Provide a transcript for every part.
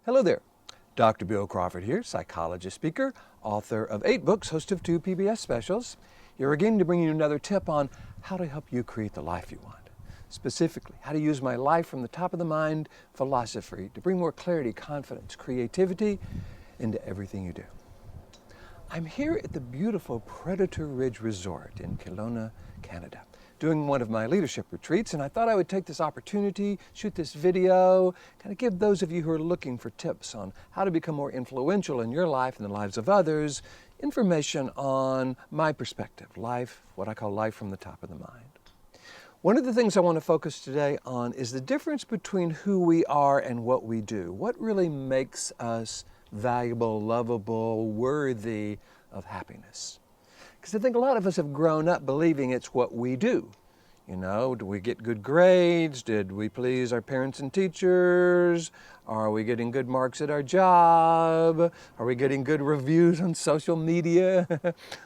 Hello there. Dr. Bill Crawford here, psychologist, speaker, author of 8 books, host of 2 PBS specials. Here again to bring you another tip on how to help you create the life you want. Specifically, how to use my life from the top of the mind philosophy to bring more clarity, confidence, creativity into everything you do. I'm here at the beautiful Predator Ridge Resort in Kelowna, Canada, doing one of my leadership retreats, and I thought I would take this opportunity, shoot this video, kind of give those of you who are looking for tips on how to become more influential in your life and the lives of others, information on my perspective, life, what I call life from the top of the mind. One of the things I want to focus today on is the difference between who we are and what we do. What really makes us valuable, lovable, worthy of happiness? Because I think a lot of us have grown up believing it's what we do. You know, do we get good grades? Did we please our parents and teachers? Are we getting good marks at our job? Are we getting good reviews on social media?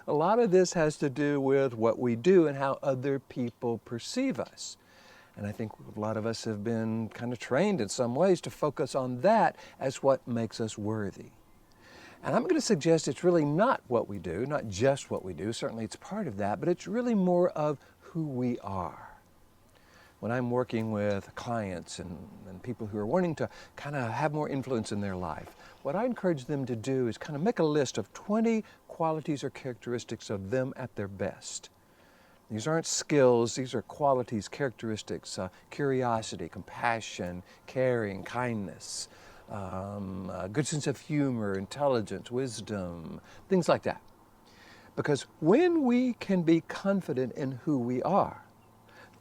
A lot of this has to do with what we do and how other people perceive us. And I think a lot of us have been kind of trained in some ways to focus on that as what makes us worthy. And I'm going to suggest it's really not what we do, not just what we do. Certainly it's part of that, but it's really more of who we are. When I'm working with clients and people who are wanting to kind of have more influence in their life, what I encourage them to do is kind of make a list of 20 qualities or characteristics of them at their best. These aren't skills, these are qualities, characteristics, curiosity, compassion, caring, kindness, a good sense of humor, intelligence, wisdom, things like that. Because when we can be confident in who we are,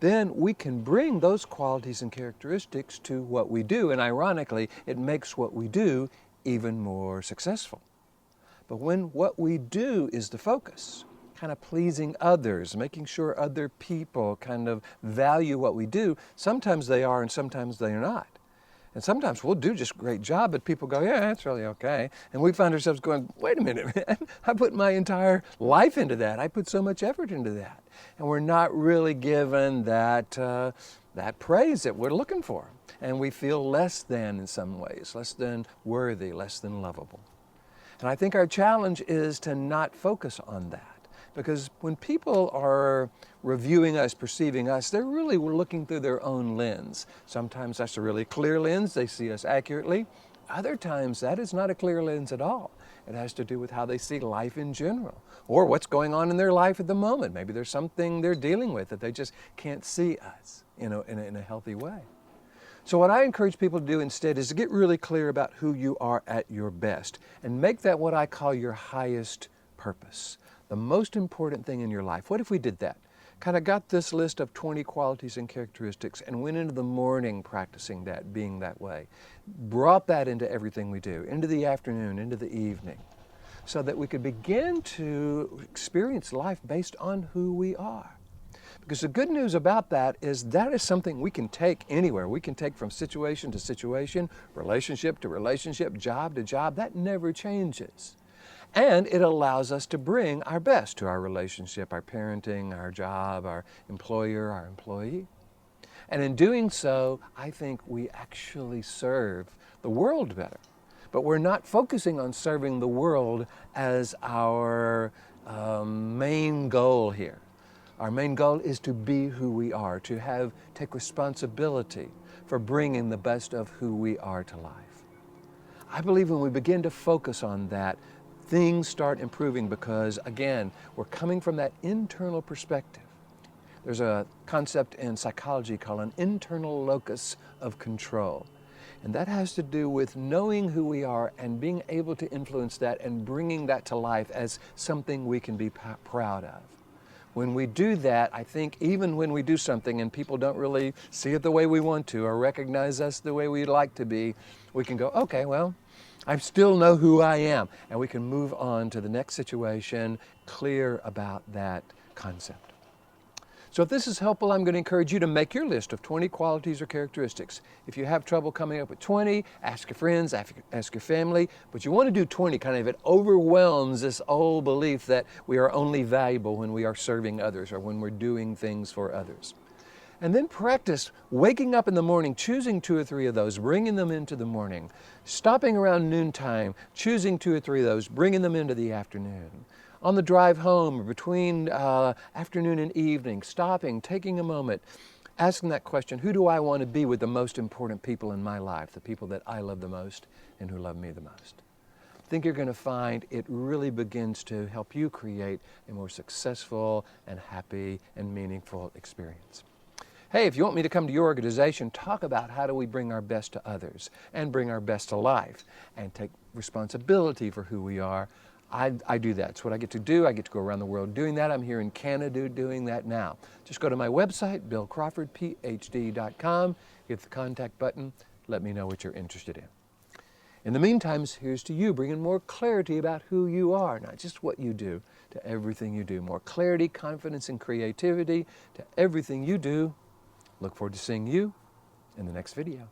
then we can bring those qualities and characteristics to what we do, and ironically, it makes what we do even more successful. But when what we do is the focus, kind of pleasing others, making sure other people kind of value what we do, sometimes they are and sometimes they are not. And sometimes we'll do just a great job, but people go, yeah, that's really okay. And we find ourselves going, wait a minute, man, I put my entire life into that. I put so much effort into that. And we're not really given that praise that we're looking for. And we feel less than in some ways, less than worthy, less than lovable. And I think our challenge is to not focus on that. Because when people are reviewing us, perceiving us, they're really looking through their own lens. Sometimes that's a really clear lens, they see us accurately. Other times that is not a clear lens at all. It has to do with how they see life in general, or what's going on in their life at the moment. Maybe there's something they're dealing with that they just can't see us, in a healthy way. So what I encourage people to do instead is to get really clear about who you are at your best and make that what I call your highest purpose. The most important thing in your life. What if we did that? Kind of got this list of 20 qualities and characteristics and went into the morning practicing that, being that way. Brought that into everything we do, into the afternoon, into the evening, so that we could begin to experience life based on who we are. Because the good news about that is something we can take anywhere. We can take from situation to situation, relationship to relationship, job to job. That never changes. And it allows us to bring our best to our relationship, our parenting, our job, our employer, our employee. And in doing so, I think we actually serve the world better. But we're not focusing on serving the world as our main goal here. Our main goal is to be who we are, to take responsibility for bringing the best of who we are to life. I believe when we begin to focus on that, things start improving because, again, we're coming from that internal perspective. There's a concept in psychology called an internal locus of control. And that has to do with knowing who we are and being able to influence that and bringing that to life as something we can be proud of. When we do that, I think even when we do something and people don't really see it the way we want to or recognize us the way we'd like to be, we can go, okay, well, I still know who I am. And we can move on to the next situation, clear about that concept. So if this is helpful, I'm going to encourage you to make your list of 20 qualities or characteristics. If you have trouble coming up with 20, ask your friends, ask your family. But you want to do 20, kind of it overwhelms this old belief that we are only valuable when we are serving others or when we're doing things for others. And then practice waking up in the morning, choosing 2 or 3 of those, bringing them into the morning. Stopping around noontime, choosing 2 or 3 of those, bringing them into the afternoon. On the drive home, or between afternoon and evening, stopping, taking a moment, asking that question, who do I want to be with the most important people in my life, the people that I love the most and who love me the most? I think you're going to find it really begins to help you create a more successful and happy and meaningful experience. Hey, if you want me to come to your organization, talk about how do we bring our best to others and bring our best to life and take responsibility for who we are, I do that. It's what I get to do. I get to go around the world doing that. I'm here in Canada doing that now. Just go to my website, billcrawfordphd.com, hit the contact button, let me know what you're interested in. In the meantime, here's to you, bringing more clarity about who you are, not just what you do, to everything you do. More clarity, confidence, and creativity to everything you do. Look forward to seeing you in the next video.